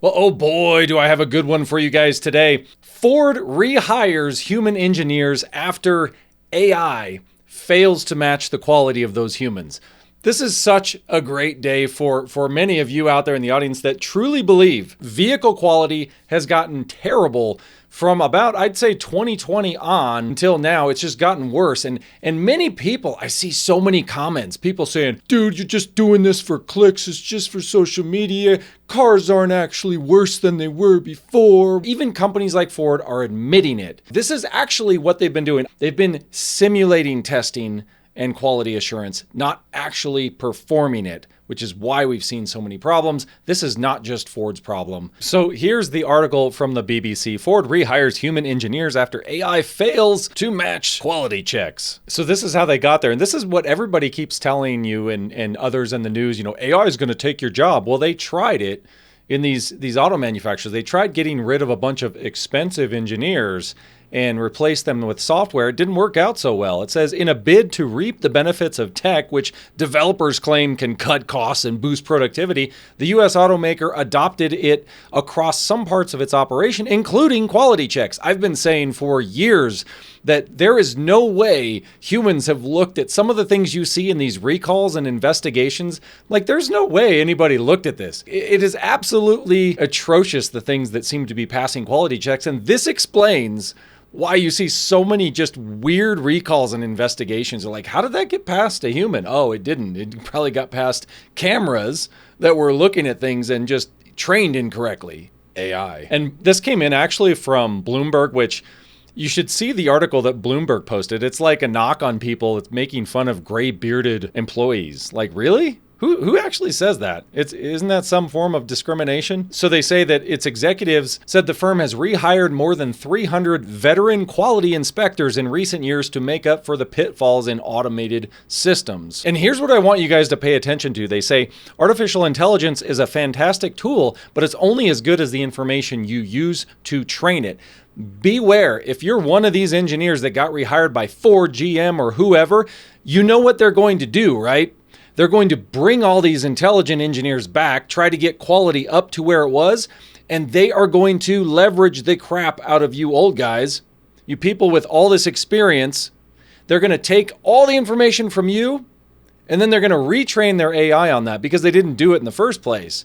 Well, oh boy, do I have a good one for you guys today. Ford rehires human engineers after AI fails to match the quality of those humans. This is such a great day for many of you out there in the audience that truly believe vehicle quality has gotten terrible from about, I'd say 2020 on until now. It's just gotten worse. And many people, I see so many comments, people saying, dude, you're just doing this for clicks. It's just for social media. Cars aren't actually worse than they were before. Even companies like Ford are admitting it. This is actually what they've been doing. They've been simulating testing and quality assurance, not actually performing it, which is why we've seen so many problems. This is not just Ford's problem. So here's the article from the BBC. Ford rehires human engineers after AI fails to match quality checks. So this is how they got there. And this is what everybody keeps telling you and others in the news, AI is going to take your job. Well, they tried it in these auto manufacturers. They tried getting rid of a bunch of expensive engineers and replace them with software. It didn't work out so well. It says, in a bid to reap the benefits of tech, which developers claim can cut costs and boost productivity, the U.S. automaker adopted it across some parts of its operation, including quality checks. I've been saying for years that there is no way humans have looked at some of the things you see in these recalls and investigations. Like, there's no way anybody looked at this. It is absolutely atrocious, the things that seem to be passing quality checks. And this explains why you see so many just weird recalls and investigations. Are like, how did that get past a human? Oh, it didn't. It probably got past cameras that were looking at things and just trained incorrectly. AI. And this came in actually from Bloomberg, which you should see the article that Bloomberg posted. It's like a knock on people. It's making fun of gray bearded employees. Like, really? Who actually says that? Isn't that some form of discrimination? So they say that its executives said the firm has rehired more than 300 veteran quality inspectors in recent years to make up for the pitfalls in automated systems. And here's what I want you guys to pay attention to. They say artificial intelligence is a fantastic tool, but it's only as good as the information you use to train it. Beware, if you're one of these engineers that got rehired by Ford, GM, or whoever, you know what they're going to do, right? They're going to bring all these intelligent engineers back, try to get quality up to where it was, and they are going to leverage the crap out of you old guys, you people with all this experience. They're going to take all the information from you, and then they're going to retrain their AI on that because they didn't do it in the first place.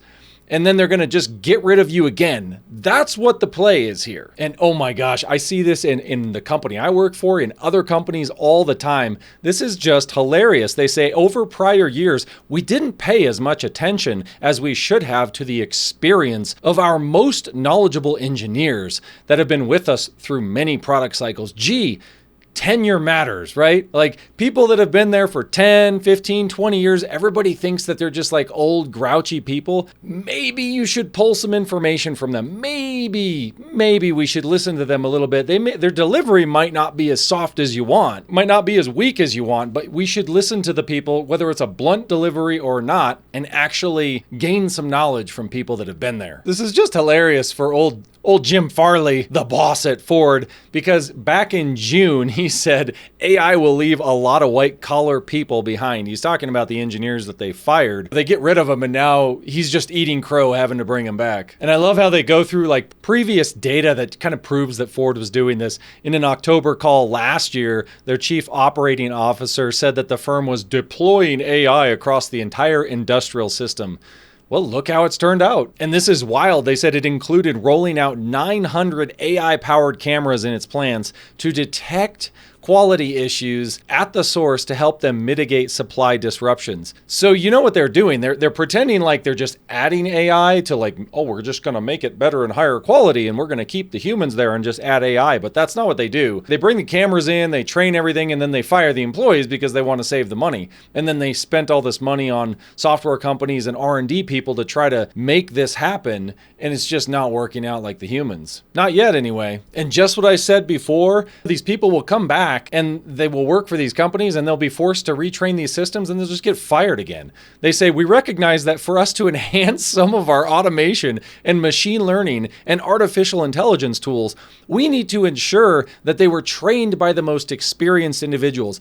And then they're going to just get rid of you again. That's what the play is here. And oh my gosh, I see this in the company I work for, in other companies all the time. This is just hilarious. They say over prior years, we didn't pay as much attention as we should have to the experience of our most knowledgeable engineers that have been with us through many product cycles. Gee, tenure matters, right? Like, people that have been there for 10, 15, 20 years, everybody thinks that they're just like old grouchy people. Maybe you should pull some information from them. Maybe we should listen to them a little bit. Their delivery might not be as soft as you want, might not be as weak as you want, but we should listen to the people, whether it's a blunt delivery or not, and actually gain some knowledge from people that have been there. This is just hilarious for old Jim Farley, the boss at Ford, because back in June, he said AI will leave a lot of white collar people behind. He's talking about the engineers that they fired. They get rid of them, and now he's just eating crow having to bring them back. And I love how they go through like previous data that kind of proves that Ford was doing this. In an October call last year, their chief operating officer said that the firm was deploying AI across the entire industrial system. Well, look how it's turned out. And this is wild. They said it included rolling out 900 AI-powered cameras in its plants to detect quality issues at the source to help them mitigate supply disruptions. So you know what they're doing? They're pretending like they're just adding AI to like, oh, we're just going to make it better and higher quality, and we're going to keep the humans there and just add AI. But that's not what they do. They bring the cameras in, they train everything, and then they fire the employees because they want to save the money. And then they spent all this money on software companies and R&D people to try to make this happen, and it's just not working out like the humans. Not yet, anyway. And just what I said before, these people will come back and they will work for these companies, and they'll be forced to retrain these systems, and they'll just get fired again. They say, we recognize that for us to enhance some of our automation and machine learning and artificial intelligence tools, we need to ensure that they were trained by the most experienced individuals.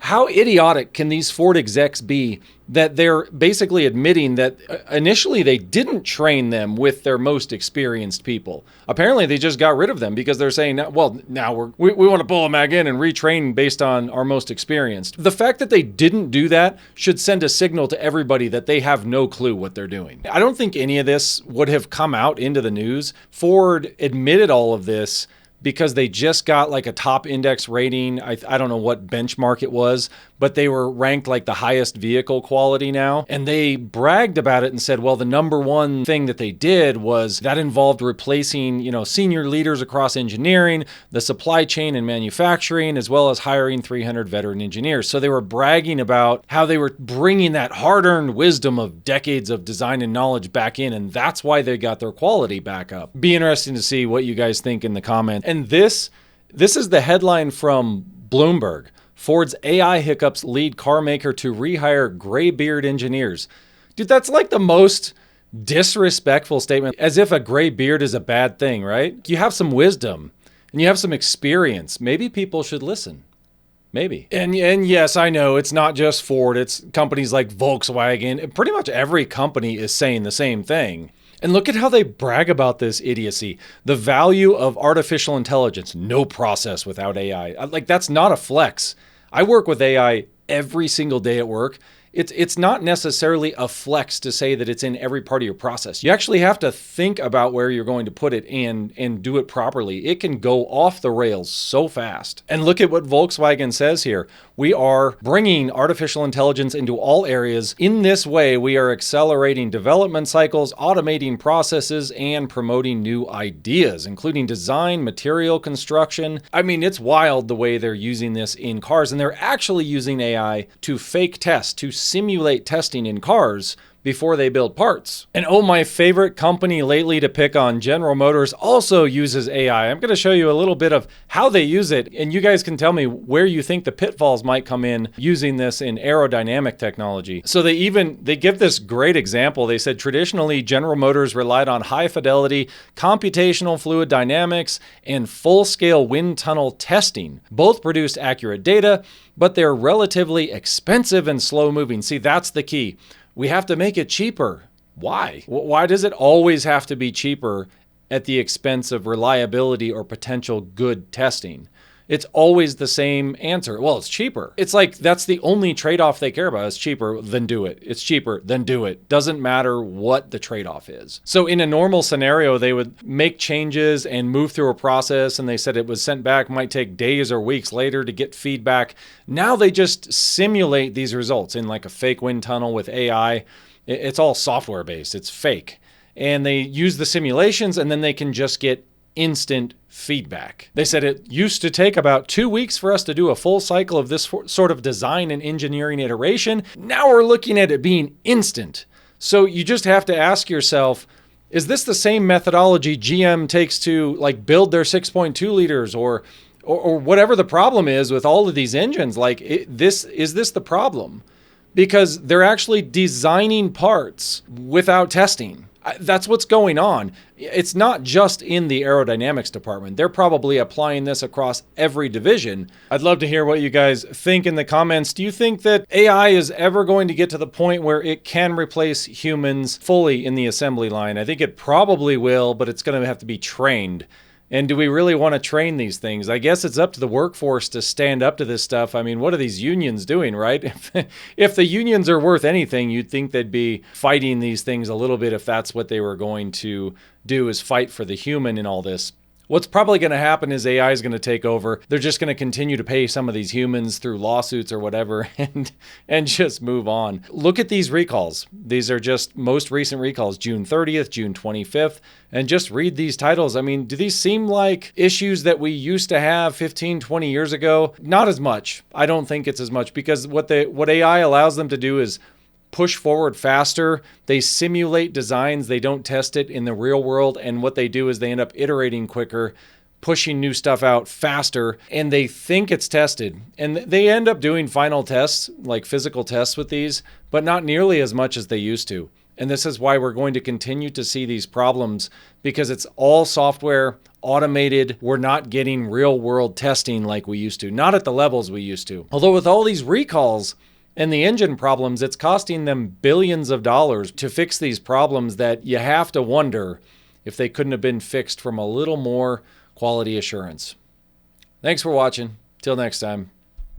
How idiotic can these Ford execs be that they're basically admitting that initially they didn't train them with their most experienced people? Apparently they just got rid of them because they're saying, well, now we want to pull them back in and retrain based on our most experienced. The fact that they didn't do that should send a signal to everybody that they have no clue what they're doing. I don't think any of this would have come out into the news. Ford admitted all of this because they just got like a top index rating. I don't know what benchmark it was, but they were ranked like the highest vehicle quality now. And they bragged about it and said, well, the number one thing that they did was that involved replacing, senior leaders across engineering, the supply chain and manufacturing, as well as hiring 300 veteran engineers. So they were bragging about how they were bringing that hard-earned wisdom of decades of design and knowledge back in, and that's why they got their quality back up. Be interesting to see what you guys think in the comments. And this is the headline from Bloomberg. Ford's AI hiccups lead car maker to rehire graybeard engineers. Dude, that's like the most disrespectful statement, as if a gray beard is a bad thing, right? You have some wisdom and you have some experience. Maybe people should listen. Maybe. And yes, I know it's not just Ford. It's companies like Volkswagen. Pretty much every company is saying the same thing. And look at how they brag about this idiocy. The value of artificial intelligence, no process without AI. Like, that's not a flex. I work with AI every single day at work. It's not necessarily a flex to say that it's in every part of your process. You actually have to think about where you're going to put it and do it properly. It can go off the rails so fast. And look at what Volkswagen says here. We are bringing artificial intelligence into all areas. In this way, we are accelerating development cycles, automating processes, and promoting new ideas, including design, material construction. I mean, it's wild the way they're using this in cars, and they're actually using AI to fake test, to simulate testing in cars before they build parts. And my favorite company lately to pick on, General Motors, also uses AI. I'm going to show you a little bit of how they use it, and you guys can tell me where you think the pitfalls might come in using this in aerodynamic technology. So they give this great example. They said traditionally General Motors relied on high fidelity computational fluid dynamics and full-scale wind tunnel testing. Both produced accurate data, but they're relatively expensive and slow-moving. See, that's the key. We have to make it cheaper. Why? Why does it always have to be cheaper at the expense of reliability or potential good testing? It's always the same answer. Well, it's cheaper. It's like that's the only trade-off they care about. It's cheaper, then do it. It's cheaper, then do it. Doesn't matter what the trade-off is. So in a normal scenario, they would make changes and move through a process, and they said it was sent back, might take days or weeks later to get feedback. Now they just simulate these results in like a fake wind tunnel with AI. It's all software-based. It's fake. And they use the simulations, and then they can just get instant feedback. They said it used to take about 2 weeks for us to do a full cycle of this sort of design and engineering iteration. Now we're looking at it being instant. So you just have to ask yourself, is this the same methodology GM takes to like build their 6.2 liters or whatever the problem is with all of these engines? Like, is this the problem? Because they're actually designing parts without testing. That's what's going on. It's not just in the aerodynamics department. They're probably applying this across every division. I'd love to hear what you guys think in the comments. Do you think that AI is ever going to get to the point where it can replace humans fully in the assembly line? I think it probably will, but it's going to have to be trained. And do we really want to train these things? I guess it's up to the workforce to stand up to this stuff. I mean, what are these unions doing, right? If the unions are worth anything, you'd think they'd be fighting these things a little bit if that's what they were going to do, is fight for the human in all this. What's probably going to happen is AI is going to take over. They're just going to continue to pay some of these humans through lawsuits or whatever and just move on. Look at these recalls. These are just most recent recalls, June 30th, June 25th, and just read these titles. I mean, do these seem like issues that we used to have 15, 20 years ago? Not as much. I don't think it's as much, because what AI allows them to do is push forward faster. They simulate designs. They don't test it in the real world. And what they do is they end up iterating quicker, pushing new stuff out faster, and they think it's tested. And they end up doing final tests, like physical tests with these, but not nearly as much as they used to. And this is why we're going to continue to see these problems, because it's all software, automated. We're not getting real world testing like we used to, not at the levels we used to. Although with all these recalls and the engine problems, it's costing them billions of dollars to fix these problems that you have to wonder if they couldn't have been fixed from a little more quality assurance. Thanks for watching. Till next time.